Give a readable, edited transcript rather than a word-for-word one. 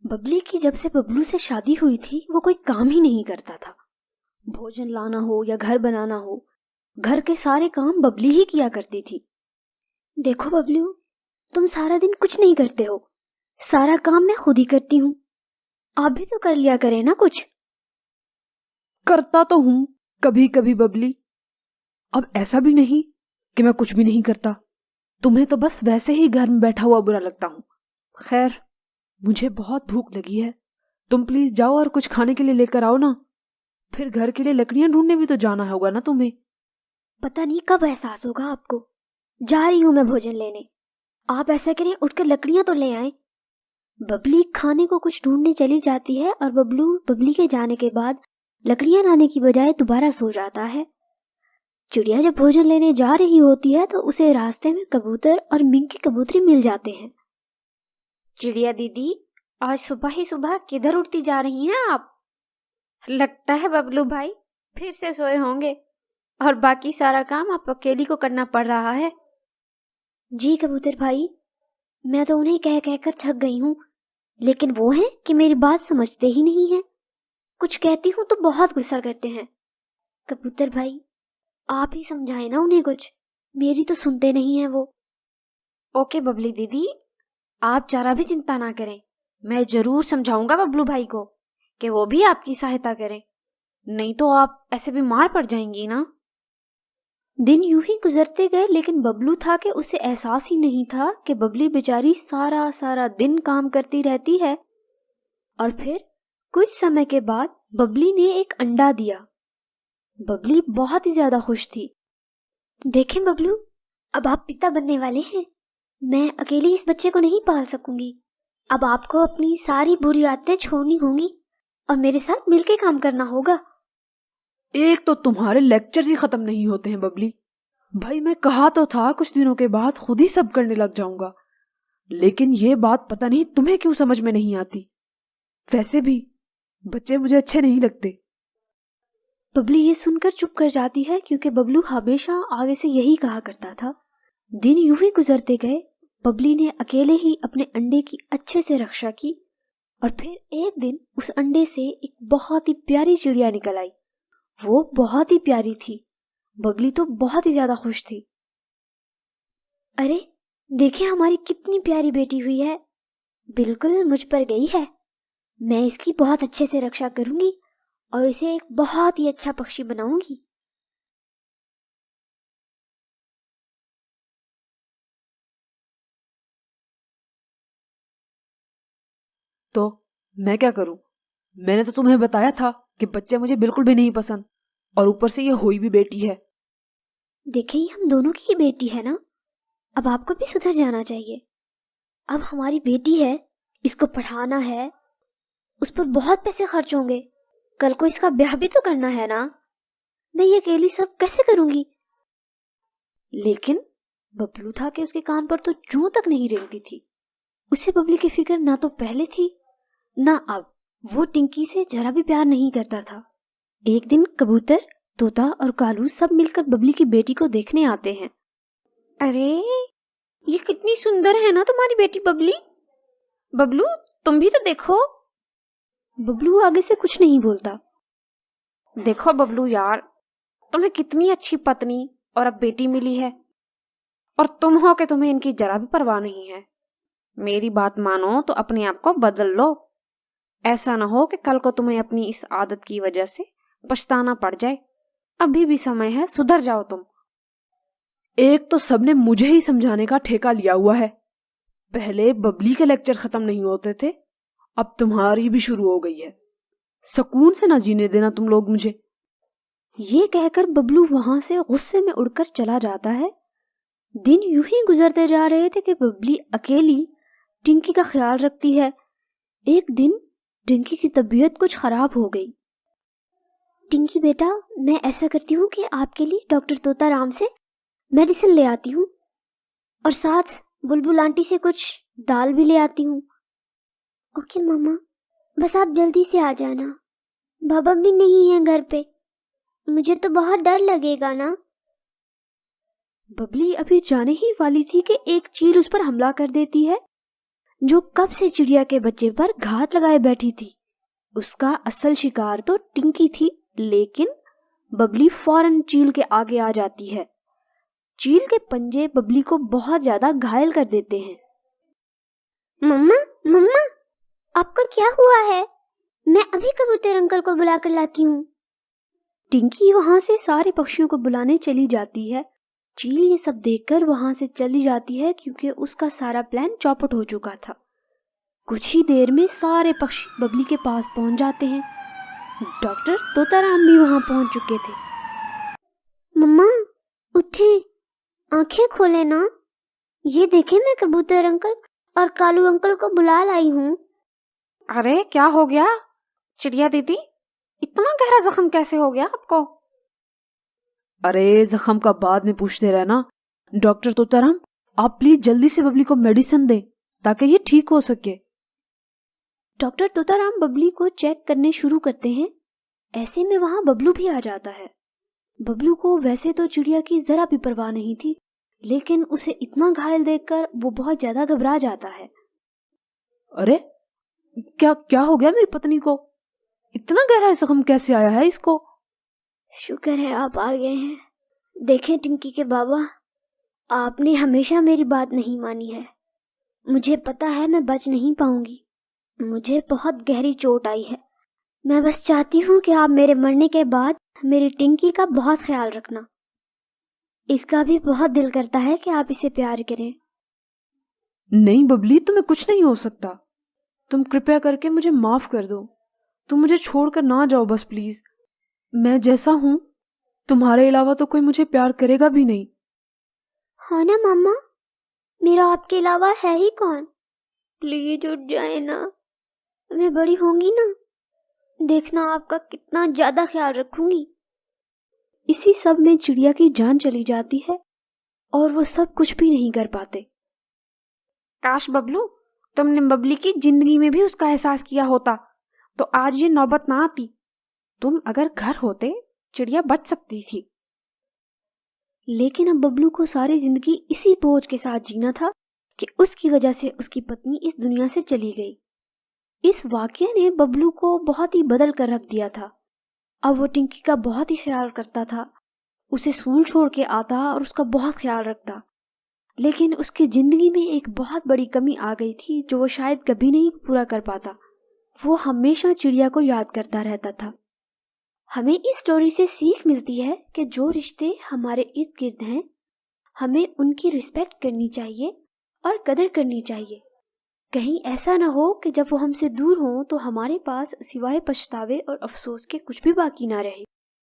ببلی کی جب سے ببلو سے شادی ہوئی تھی وہ کوئی کام ہی نہیں کرتا تھا. بھوجن لانا ہو یا گھر بنانا ہو، گھر کے سارے کام ببلی ہی کیا کرتی تھی. دیکھو ببلو، تم سارا دن کچھ نہیں کرتے ہو، سارا کام میں خود ہی کرتی ہوں. آپ بھی تو کر لیا کریں نا کچھ. کرتا تو ہوں کبھی کبھی ببلی، اب ایسا بھی نہیں کہ میں کچھ بھی نہیں کرتا. تمہیں تو بس ویسے ہی گھر میں بیٹھا ہوا برا لگتا ہوں. خیر، مجھے بہت بھوک لگی ہے، تم پلیز جاؤ اور کچھ کھانے کے لیے لے کر آؤ نا. پھر گھر کے لیے لکڑیاں ڈھونڈنے بھی تو جانا ہوگا نا تمہیں. پتہ نہیں کب احساس ہوگا آپ کو. جا رہی ہوں میں بھوجن لینے. آپ ایسا کریں اٹھ کر لکڑیاں تو لے آئیں. ببلی کھانے کو کچھ ڈھونڈنے چلی جاتی ہے اور ببلی کے جانے کے بعد لکڑیاں لانے کی بجائے دوبارہ سو جاتا ہے. چڑیا جب بھوجن لینے جا رہی ہوتی ہے تو اسے راستے میں کبوتر اور منکی کبوتری مل جاتے ہیں. چڑیا دیدی، آج صبح ہی صبح کدھر اٹھتی جا رہی ہیں آپ؟ لگتا ہے ببلو بھائی پھر سے سوئے ہوں گے اور باقی سارا کام آپ اکیلی کو کرنا پڑ رہا ہے. جی کبوتر بھائی، میں تو انہیں کہہ کہہ کر تھک گئی ہوں، لیکن وہ ہیں کہ میری بات سمجھتے ہی نہیں ہیں. کچھ کہتی ہوں تو بہت غصہ کرتے ہیں. کبوتر بھائی آپ ہی سمجھائیں نا انہیں کچھ، میری تو سنتے نہیں ہیں وہ. اوکے ببلی دیدی، آپ ذرا بھی چنتا نہ کریں، میں ضرور سمجھاؤں گا ببلو بھائی کو کہ وہ بھی آپ کی سہایتا کریں، نہیں تو آپ ایسے بیمار پڑ جائیں گی نا. دن یوں ہی گزرتے گئے، لیکن ببلو تھا کہ اسے احساس ہی نہیں تھا کہ ببلی بیچاری سارا دن کام کرتی رہتی ہے. اور پھر کچھ سمے کے بعد ببلی نے ایک انڈا دیا. ببلی بہت ہی زیادہ خوش تھی. دیکھیں ببلو، اب آپ پتا بننے والے ہیں. میں اکیلی اس بچے کو نہیں پال سکوں گی. اب آپ کو اپنی ساری بری عادتیں چھوڑنی ہوں گی اور میرے ساتھ مل کے کام کرنا ہوگا. ایک تو تمہارے لیکچرز ہی ختم نہیں ہوتے ہیں ببلی. بھائی میں کہا تو تھا کچھ دنوں کے بعد خود ہی سب کرنے لگ جاؤں گا، لیکن یہ بات پتہ نہیں تمہیں کیوں سمجھ میں نہیں آتی. ویسے بھی بچے مجھے اچھے نہیں لگتے. ببلی یہ سن کر چپ کر جاتی ہے کیونکہ ببلو ہمیشہ آگے سے یہی کہا کرتا تھا. دن یوں ہی گزرتے گئے. ببلی نے اکیلے ہی اپنے انڈے کی اچھے سے رکشا کی اور پھر ایک دن اس انڈے سے ایک بہت ہی پیاری چڑیا نکل آئی. وہ بہت ہی پیاری تھی. ببلی تو بہت ہی زیادہ خوش تھی. ارے دیکھیں ہماری کتنی پیاری بیٹی ہوئی ہے، بالکل مجھ پر گئی ہے. میں اس کی بہت اچھے سے رکشا کروں گی اور اسے ایک بہت ہی اچھا پکشی بناؤں گی. تو میں کیا کروں؟ میں نے تو تمہیں بتایا تھا کہ بچے مجھے بالکل بھی نہیں پسند، اور اوپر سے یہ ہوئی بھی بیٹی ہے. دیکھیں یہ ہم دونوں کی بیٹی ہے نا، اب آپ کو بھی سدھر جانا چاہیے. اب ہماری بیٹی ہے، اس کو پڑھانا ہے، اس پر بہت پیسے خرچ ہوں گے، کل کو اس کا بیاہ بھی تو کرنا ہے نا. میں یہ اکیلی سب کیسے کروں گی؟ لیکن ببلو تھا کہ اس کے کان پر تو جوں تک نہیں رینگتی تھی. اسے ببلی کی فکر نہ تو پہلے تھی نہ اب. وہ ٹنکی سے ذرا بھی پیار نہیں کرتا تھا. ایک دن کبوتر، طوطا اور کالو سب مل کر ببلی کی بیٹی کو دیکھنے آتے ہیں. ارے یہ کتنی سندر ہے نا تمہاری بیٹی ببلی. ببلو تم بھی تو دیکھو. ببلو آگے سے کچھ نہیں بولتا. دیکھو ببلو یار، تمہیں کتنی اچھی پتنی اور اب بیٹی ملی ہے، اور تم ہو کہ تمہیں ان کی ذرا بھی پرواہ نہیں ہے. میری بات مانو تو اپنے آپ کو بدل لو. ایسا نہ ہو کہ کل کو تمہیں اپنی اس عادت کی وجہ سے پچھتانا پڑ جائے. ابھی بھی سمے ہے، سدھر جاؤ تم. ایک تو سب نے مجھے ہی سمجھانے کا ٹھیکہ لیا ہوا ہے. پہلے ببلی کے لیکچر ختم نہیں ہوتے تھے، اب تمہاری بھی شروع ہو گئی ہے. سکون سے نہ جینے دینا تم لوگ مجھے. یہ کہہ کر ببلو وہاں سے غصے میں اڑ کر چلا جاتا ہے. دن یوں ہی گزرتے جا رہے تھے کہ ببلی اکیلی ٹنکی کا خیال رکھتی ہے. ایک دن ٹنکی کی طبیعت کچھ خراب ہو گئی. ٹنکی بیٹا، میں ایسا کرتی ہوں کہ آپ کے لیے ڈاکٹر طوطا رام سے میڈیسن لے آتی ہوں اور ساتھ بلبل آنٹی سے کچھ دال بھی لے آتی ہوں. اوکے ماما، بس آپ جلدی سے آ جانا. بابا بھی نہیں ہے گھر پہ، مجھے تو بہت ڈر لگے گا نا. ببلی ابھی جانے ہی والی تھی کہ ایک چیل اس پر حملہ کر دیتی ہے. جو کب سے چڑیا کے بچے پر گھات لگائے بیٹھی تھی۔ اس کا اصل شکار تو ٹنکی تھی، لیکن ببلی فوراً چیل کے آگے آ جاتی ہے۔ چیل کے پنجے ببلی کو بہت زیادہ گھائل کر دیتے ہیں۔ مما مما، آپ کو کیا ہوا ہے؟ میں ابھی کبوتر انکل کو بلا کر لاتی ہوں۔ ٹنکی وہاں سے سارے پکشیوں کو بلانے چلی جاتی ہے۔ چیل یہ سب دیکھ کر وہاں سے چلی جاتی ہے کیونکہ اس کا سارا پلان چوپٹ ہو چکا تھا۔ کچھ ہی دیر میں سارے پکشی ببلی کے پاس پہنچ جاتے ہیں۔ ڈاکٹر طوطا رام بھی وہاں پہنچ چکے تھے۔ مما اٹھیں، آنکھیں کھولیں نا، یہ دیکھیں میں کبوتر انکل اور کالو انکل کو بلا لائی ہوں۔ ارے کیا ہو گیا چڑیا دیدی؟ اتنا گہرا زخم کیسے ہو گیا آپ کو؟ ارے زخم کا بعد میں پوچھتے رہنا۔ ڈاکٹر طوطا رام، آپ پلیز جلدی سے ببلی کو میڈیسن دیں تاکہ یہ ٹھیک ہو سکے۔ ڈاکٹر طوطا رام ببلی کو چیک کرنے شروع کرتے ہیں۔ ایسے میں وہاں ببلو بھی آ جاتا ہے۔ ببلو کو ویسے تو چڑیا کی ذرا بھی پرواہ نہیں تھی، لیکن اسے اتنا گھائل دیکھ کر وہ بہت زیادہ گھبرا جاتا ہے۔ ارے کیا ہو گیا میری پتنی کو؟ اتنا گہرا زخم کیسے آیا ہے اس کو؟ شکر ہے آپ آ گئے ہیں۔ دیکھیں ٹنکی کے بابا، آپ نے ہمیشہ میری بات نہیں مانی ہے۔ مجھے پتا ہے میں بچ نہیں پاؤں گی، مجھے بہت گہری چوٹ آئی ہے۔ میں بس چاہتی ہوں کہ آپ میرے مرنے کے بعد میری ٹنکی کا بہت خیال رکھنا۔ اس کا بھی بہت دل کرتا ہے کہ آپ اسے پیار کریں۔ نہیں ببلی، تمہیں کچھ نہیں ہو سکتا۔ تم کرپیا کر کے مجھے معاف کر دو۔ تم مجھے چھوڑ کر نہ جاؤ بس پلیز۔ میں جیسا ہوں تمہارے علاوہ تو کوئی مجھے پیار کرے گا بھی نہیں۔ ہاں نا ماما، میرا آپ کے علاوہ ہے ہی کون؟ پلیز اٹھ جائیں نا، میں بڑی ہوں گی نا، دیکھنا آپ کا کتنا زیادہ خیال رکھوں گی۔ اسی سب میں چڑیا کی جان چلی جاتی ہے اور وہ سب کچھ بھی نہیں کر پاتے۔ کاش ببلو تم نے ببلی کی زندگی میں بھی اس کا احساس کیا ہوتا تو آج یہ نوبت نہ آتی۔ تم اگر گھر ہوتے چڑیا بچ سکتی تھی۔ لیکن اب ببلو کو ساری زندگی اسی بوجھ کے ساتھ جینا تھا کہ اس کی وجہ سے اس کی پتنی اس دنیا سے چلی گئی۔ اس واقعے نے ببلو کو بہت ہی بدل کر رکھ دیا تھا۔ اب وہ ٹنکی کا بہت ہی خیال کرتا تھا، اسے اسکول چھوڑ کے آتا اور اس کا بہت خیال رکھتا۔ لیکن اس کی زندگی میں ایک بہت بڑی کمی آ گئی تھی جو وہ شاید کبھی نہیں پورا کر پاتا۔ وہ ہمیشہ چڑیا کو یاد کرتا رہتا تھا۔ ہمیں اس سٹوری سے سیکھ ملتی ہے کہ جو رشتے ہمارے ارد گرد ہیں ہمیں ان کی رسپیکٹ کرنی چاہیے اور قدر کرنی چاہیے۔ کہیں ایسا نہ ہو کہ جب وہ ہم سے دور ہوں تو ہمارے پاس سوائے پچھتاوے اور افسوس کے کچھ بھی باقی نہ رہے۔